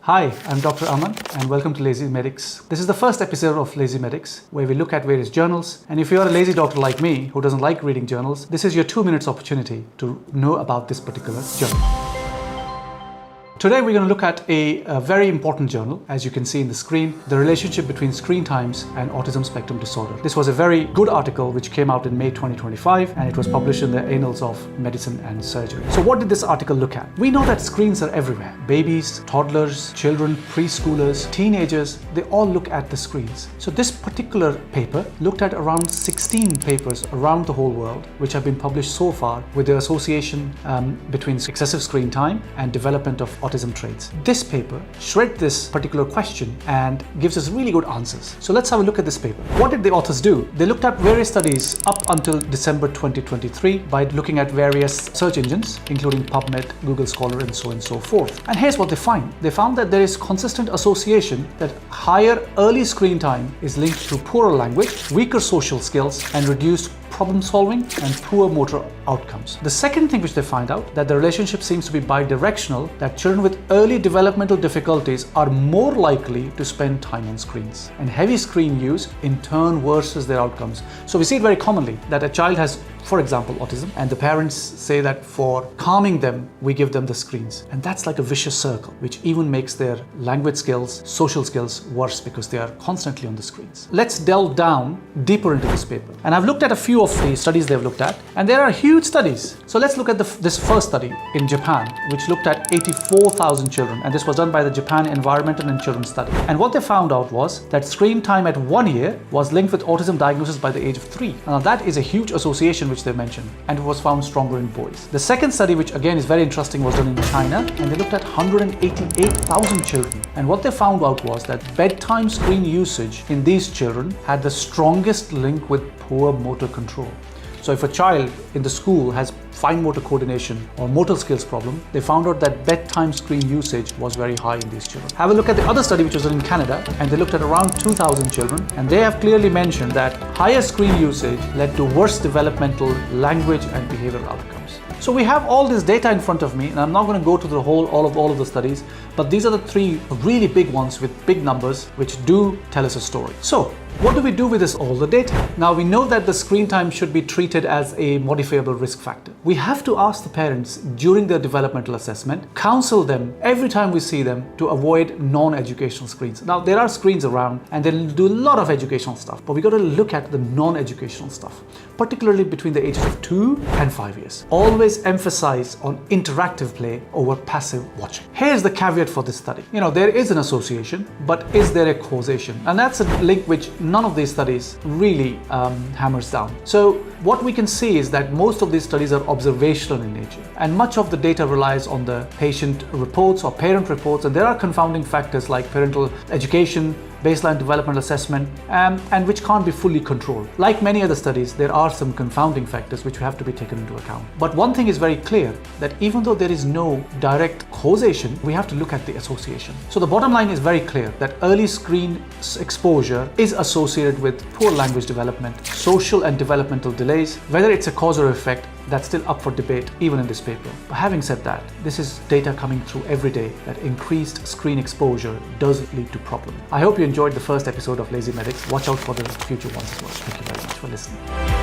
Hi, I'm Dr. Aman and welcome to LazyMedix. This is the first episode of LazyMedix where we look at various journals, and if you're a lazy doctor like me who doesn't like reading journals, this is your 2 minutes opportunity to know about this particular journal. Today we're going to look at a very important journal, as you can see in the screen, the relationship between screen times and autism spectrum disorder. This was a very good article which came out in May 2025 and it was published in the Annals of Medicine and Surgery. So what did this article look at? We know that screens are everywhere. Babies, toddlers, children, preschoolers, teenagers, they all look at the screens. So this particular paper looked at around 16 papers around the whole world which have been published so far with the association between excessive screen time and development of autism traits. This paper shreds this particular question and gives us really good answers. So let's have a look at this paper. What did the authors do? They looked at various studies up until December 2023 by looking at various search engines, including PubMed, Google Scholar, and so on and so forth. And here's what they find. They found that there is consistent association that higher early screen time is linked to poorer language, weaker social skills, and reduced problem solving and poor motor outcomes. The second thing which they find out, that the relationship seems to be bidirectional, that children with early developmental difficulties are more likely to spend time on screens, and heavy screen use in turn worsens their outcomes. So we see it very commonly that a child has, for example, autism, and the parents say that for calming them, we give them the screens. And that's like a vicious circle, which even makes their language skills, social skills worse because they are constantly on the screens. Let's delve down deeper into this paper. And I've looked at a few of the studies they've looked at, and there are huge studies. So let's look at this first study in Japan, which looked at 84,000 children. And this was done by the Japan Environmental and Children Study. And what they found out was that screen time at 1 year was linked with autism diagnosis by the age of 3. Now that is a huge association which they mentioned, and it was found stronger in boys. The second study, which again is very interesting, was done in China, and they looked at 188,000 children. And what they found out was that bedtime screen usage in these children had the strongest link with poor motor control. So if a child in the school has fine motor coordination or motor skills problem, they found out that bedtime screen usage was very high in these children. Have a look at the other study which was done in Canada, and they looked at around 2,000 children, and they have clearly mentioned that higher screen usage led to worse developmental, language and behavioral outcomes. So we have all this data in front of me, and I'm not going to go to the all of the studies, but these are the three really big ones with big numbers which do tell us a story. So what do we do with all the data? Now we know that the screen time should be treated as a modifiable risk factor. We have to ask the parents during their developmental assessment, counsel them every time we see them to avoid non-educational screens. Now there are screens around and they'll do a lot of educational stuff, but we got to look at the non-educational stuff, particularly between the ages of 2 and 5 years. Always emphasize on interactive play over passive watching. Here's the caveat for this study. There is an association, but is there a causation? And that's a link which none of these studies really hammers down. So what we can see is that most of these studies are observational in nature, and much of the data relies on the patient reports or parent reports, and there are confounding factors like parental education, baseline developmental assessment, and which can't be fully controlled. Like many other studies, there are some confounding factors which have to be taken into account. But one thing is very clear, that even though there is no direct causation, we have to look at the association. So the bottom line is very clear, that early screen exposure is associated with poor language development, social and developmental delays. Whether it's a cause or effect, that's still up for debate even in this paper. But having said that, this is data coming through every day that increased screen exposure does lead to problems. I hope you enjoyed the first episode of LazyMedix. Watch out for the future ones as well. Thank you very much for listening.